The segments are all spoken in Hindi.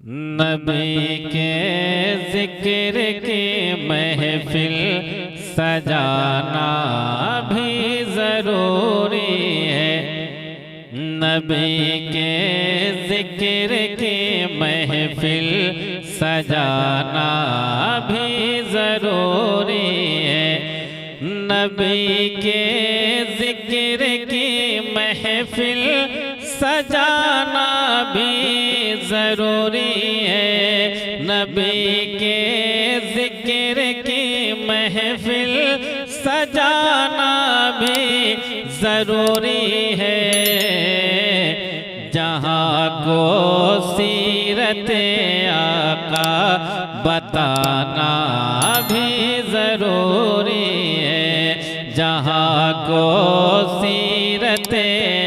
नबी के जिक्र की महफिल सजाना भी ज़रूरी है। नबी के जिक्र की महफिल सजाना भी ज़रूरी है। नबी के जिक्र की महफिल सजाना भी ज़रूरी है। नबी के जिक्र की महफिल सजाना भी ज़रूरी है। जहाँ को सीरत आका बताना भी ज़रूरी है। जहाँ को सीरत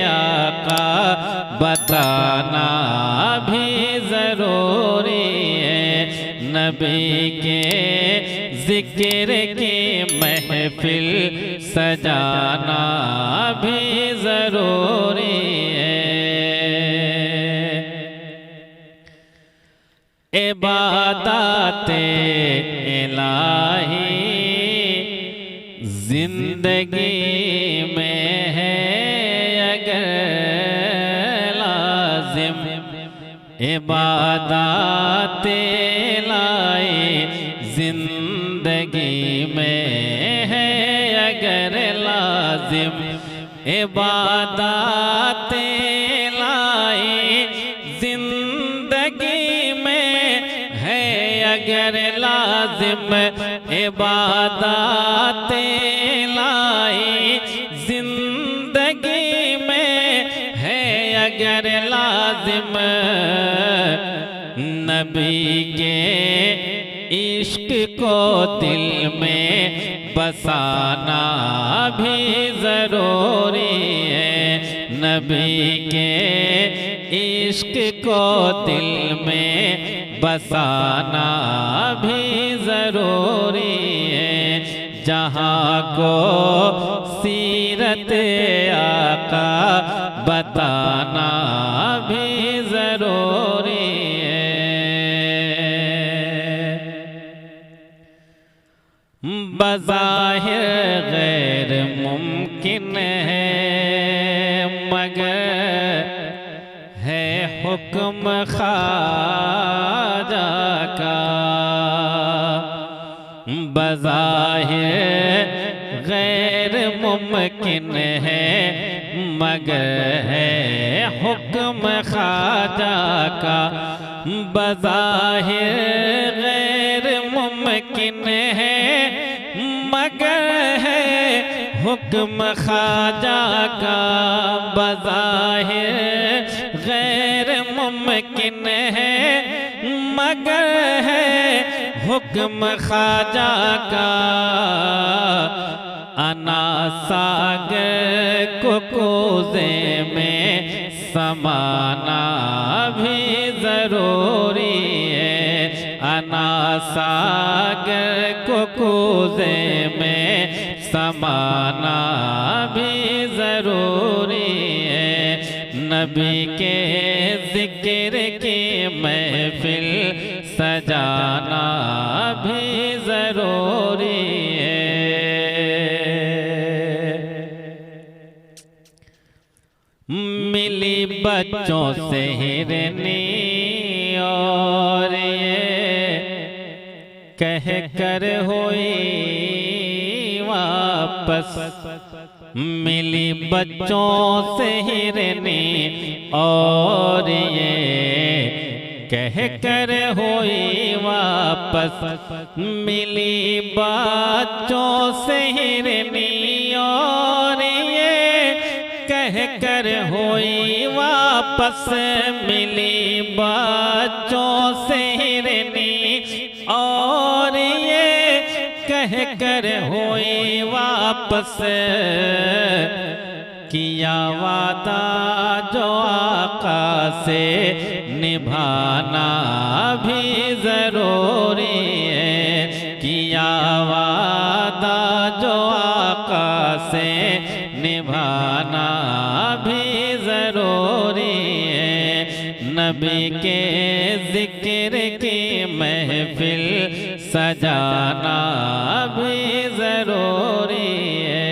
आका बताना भी ज़रूरी है। नबी के जिक्र की महफिल सजाना भी ज़रूरी है। इबादत-ए इलाही जिंदगी में है अगर लाजिम, इबादत इलाही जिंदगी में है अगर लाजिम, इबादत इलाही जिंदगी में है अगर लाजिम, इबादत इलाही जिंदगी में है अगर लाजिम। नबी के इश्क को दिल में बसाना भी ज़रूरी है। नबी के इश्क को दिल में बसाना भी ज़रूरी है। जहाँ को सीरत आका बताना भी ज़रूरी है। बज़ाहिर गैर मुमकिन है मगर है हुक्म ख्वाजा का। बज़ाहिर गैर मुमकिन है मगर है हुक्म ख्वाजा का। बज़ाहिर गैर मुमकिन है मगर है हुक्म ख्वाजा का। बज़ाहिर गैर मुमकिन है मगर है हुक्म ख्वाजा का। अना सागर को कोज़े में समाना भी ज़रूरी है। अना सागर को कोज़े में समाना भी ज़रूरी है। नबी के जिक्र की महफिल सजाना भी ज़रूरी है। मिली बच्चों से हिरनी और ये कह कर हुई वापस। मिली बच्चों से हिरनी और ये कह कर हुई वापस। मिली बच्चों से हिरनी और ये कह कर हुई वापस। मिली बच्चों से हिरनी और ये कह कर हुई वापस। किया वादा जो आका से निभाना भी ज़रूरी है। किया वादा जो आका से निभाना भी ज़रूरी है। नबी के जिक्र जिक्र की महफिल सजाना भी जरूरी है।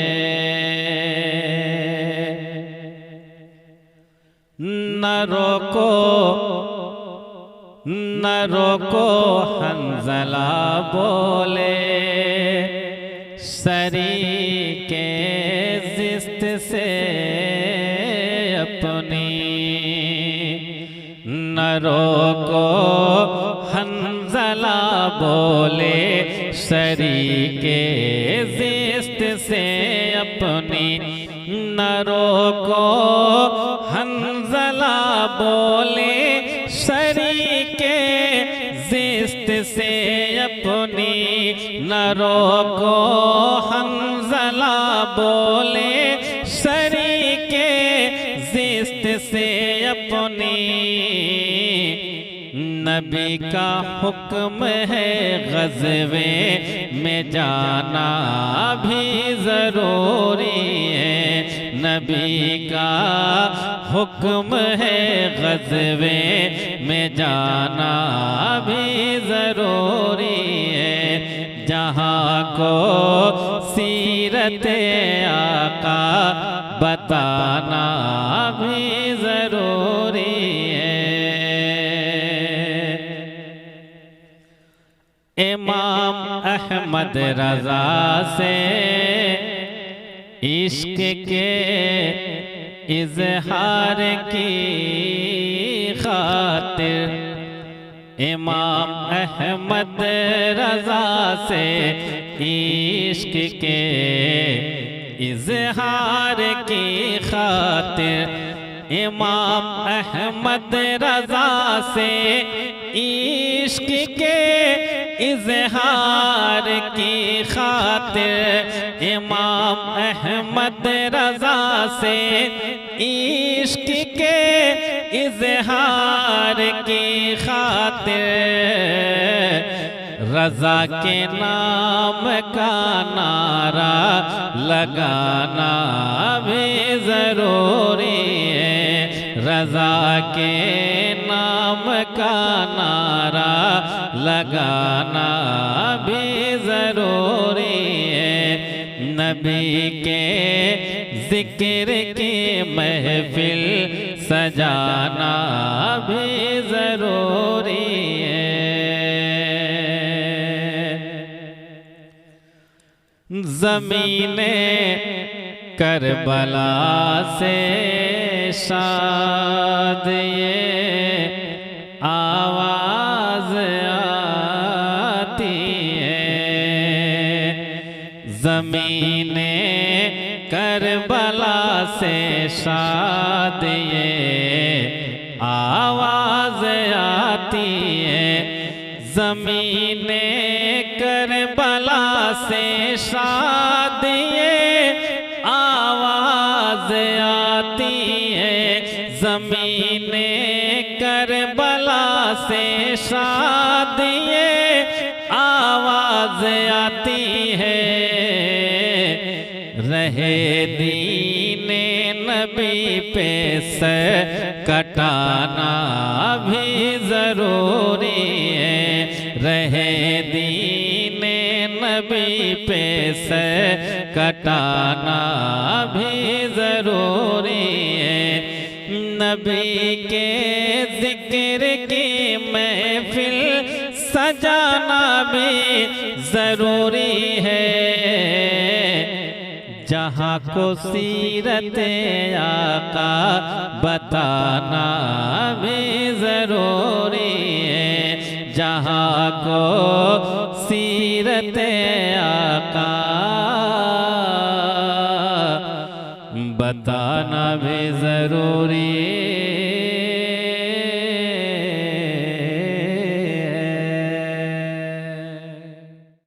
न रोको हंज़ला बोले शरीके ज़िस्त से अपनी, न रोको हंज़ला बोले शरीके ज़िस्त से अपनी, न रोको हंज़ला बोले शरीके ज़िस्त से अपनी, न रोको हंज़ला बोले शरीके ज़िस्त से अपनी। नबी का हुक्म है ग़ज़वे में जाना भी ज़रूरी है। नबी का हुक्म है ग़ज़वे में जाना भी ज़रूरी है। जहाँ को सीरत आका बताना भी ज़रूरी है। इमाम अहमद रज़ा से इश्क के इज़हार की खातिर, इमाम अहमद रज़ा से इश्क के इज़हार की खातिर, इमाम अहमद रज़ा से इश्क के इज़हार की खातिर, इमाम अहमद रज़ा से इश्क के इज़हार की खातिर, रज़ा के नाम का नारा लगाना भी ज़रूरी है। रज़ा के नाम का नारा लगाना भी ज़रूरी है। नबी के ज़िक्र की महफिल सजाना भी ज़रूरी है। ज़मीने करबला से शाद ये आवाज़ आती है। ज़मीने करबला से शाद ये आवाज़ आती है। ज़मीने करबला से शाद ये आवाज़ आती है। ज़मीने करबला से शाद ये आवाज़ आती है। रहे दीने नबी पे सर कटाना भी ज़रूरी है। रहे दीने नबी पे सर कटाना भी ज़रूरी है। नबी के ज़िक्र की महफिल सजाना भी ज़रूरी है। जहाँ को सीरत आका बताना भी ज़रूरी है। जहाँ को सीरत आका बताना भी ज़रूरी